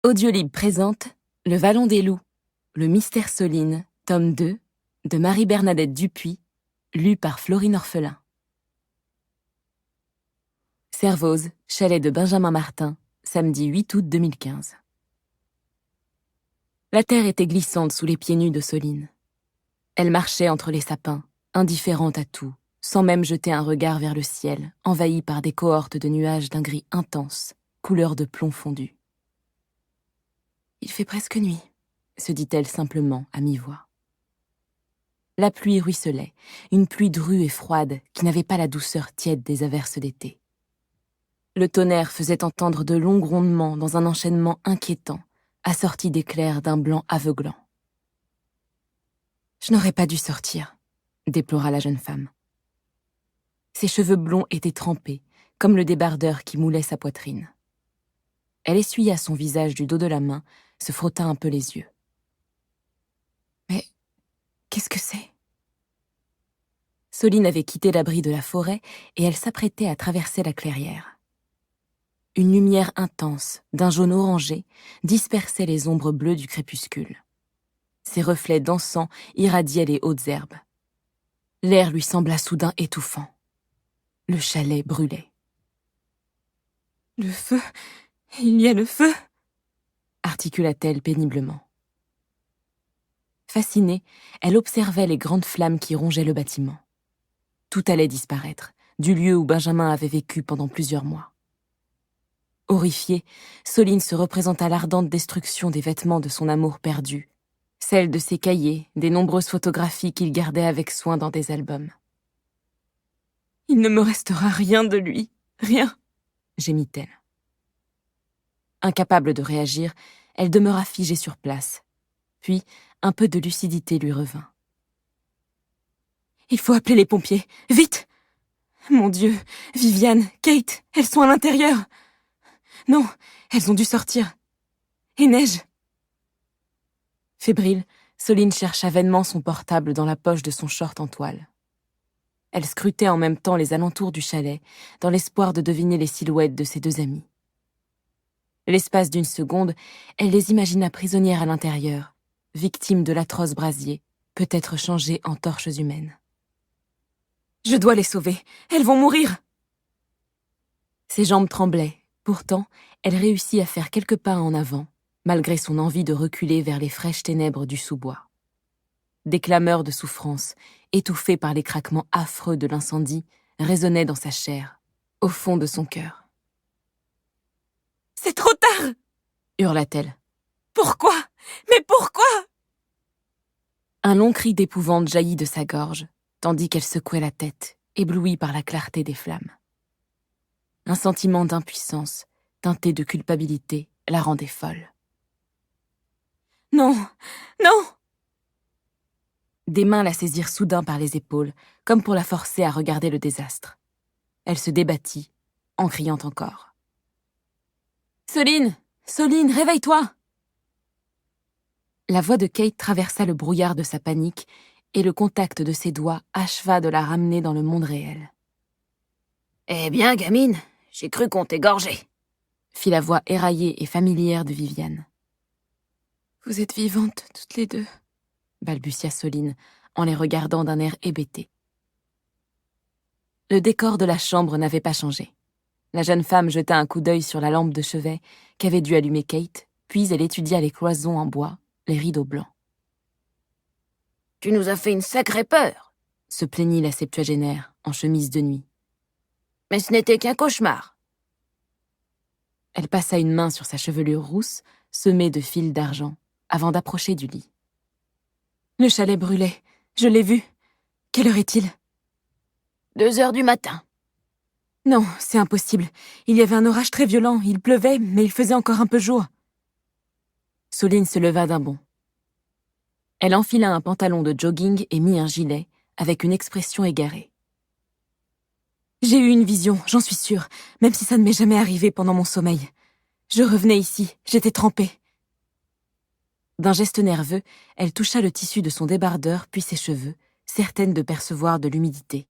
Audiolib présente Le Vallon des Loups, le mystère Soline, tome 2, de Marie-Bernadette Dupuis, lu par Florine Orphelin. Servoz, chalet de Benjamin Martin, samedi 8 août 2015. La terre était glissante sous les pieds nus de Soline. Elle marchait entre les sapins, indifférente à tout, sans même jeter un regard vers le ciel, envahi par des cohortes de nuages d'un gris intense, couleur de plomb fondu. « Il fait presque nuit », se dit-elle simplement à mi-voix. La pluie ruisselait, une pluie drue et froide qui n'avait pas la douceur tiède des averses d'été. Le tonnerre faisait entendre de longs grondements dans un enchaînement inquiétant, assorti d'éclairs d'un blanc aveuglant. « Je n'aurais pas dû sortir », déplora la jeune femme. Ses cheveux blonds étaient trempés, comme le débardeur qui moulait sa poitrine. Elle essuya son visage du dos de la main, se frotta un peu les yeux. « Mais qu'est-ce que c'est ?» Soline avait quitté l'abri de la forêt et elle s'apprêtait à traverser la clairière. Une lumière intense, d'un jaune orangé, dispersait les ombres bleues du crépuscule. Ses reflets dansants irradiaient les hautes herbes. L'air lui sembla soudain étouffant. Le chalet brûlait. « Le feu! Il y a le feu !» articula-t-elle péniblement. Fascinée, elle observait les grandes flammes qui rongeaient le bâtiment. Tout allait disparaître, du lieu où Benjamin avait vécu pendant plusieurs mois. Horrifiée, Soline se représenta l'ardente destruction des vêtements de son amour perdu, celle de ses cahiers, des nombreuses photographies qu'il gardait avec soin dans des albums. « Il ne me restera rien de lui, rien !» gémit-elle. Incapable de réagir, elle demeura figée sur place. Puis, un peu de lucidité lui revint. « Il faut appeler les pompiers, vite ! Mon Dieu, Viviane, Kate, elles sont à l'intérieur ! Non, elles ont dû sortir. Et Neige !» Fébrile, Soline chercha vainement son portable dans la poche de son short en toile. Elle scrutait en même temps les alentours du chalet, dans l'espoir de deviner les silhouettes de ses deux amies. L'espace d'une seconde, elle les imagina prisonnières à l'intérieur, victimes de l'atroce brasier, peut-être changées en torches humaines. « Je dois les sauver, elles vont mourir !» Ses jambes tremblaient, pourtant, elle réussit à faire quelques pas en avant, malgré son envie de reculer vers les fraîches ténèbres du sous-bois. Des clameurs de souffrance, étouffées par les craquements affreux de l'incendie, résonnaient dans sa chair, au fond de son cœur. « C'est trop tard !» hurla-t-elle. « Pourquoi ? Mais pourquoi ?» Un long cri d'épouvante jaillit de sa gorge, tandis qu'elle secouait la tête, éblouie par la clarté des flammes. Un sentiment d'impuissance, teinté de culpabilité, la rendait folle. « Non, non !» Des mains la saisirent soudain par les épaules, comme pour la forcer à regarder le désastre. Elle se débattit, en criant encore. « Soline, Soline, réveille-toi !» La voix de Kate traversa le brouillard de sa panique et le contact de ses doigts acheva de la ramener dans le monde réel. « Eh bien, gamine, j'ai cru qu'on t'égorgeait !» fit la voix éraillée et familière de Viviane. « Vous êtes vivantes toutes les deux », balbutia Soline en les regardant d'un air hébété. Le décor de la chambre n'avait pas changé. La jeune femme jeta un coup d'œil sur la lampe de chevet qu'avait dû allumer Kate, puis elle étudia les cloisons en bois, les rideaux blancs. « Tu nous as fait une sacrée peur !» se plaignit la septuagénaire en chemise de nuit. « Mais ce n'était qu'un cauchemar !» Elle passa une main sur sa chevelure rousse, semée de fils d'argent, avant d'approcher du lit. « Le chalet brûlait, je l'ai vu. Quelle heure est-il » ? 2 heures du matin. Non, c'est impossible. Il y avait un orage très violent, il pleuvait, mais il faisait encore un peu jour. Soline se leva d'un bond. Elle enfila un pantalon de jogging et mit un gilet, avec une expression égarée. J'ai eu une vision, j'en suis sûre, même si ça ne m'est jamais arrivé pendant mon sommeil. Je revenais ici, j'étais trempée. D'un geste nerveux, elle toucha le tissu de son débardeur puis ses cheveux, certaine de percevoir de l'humidité.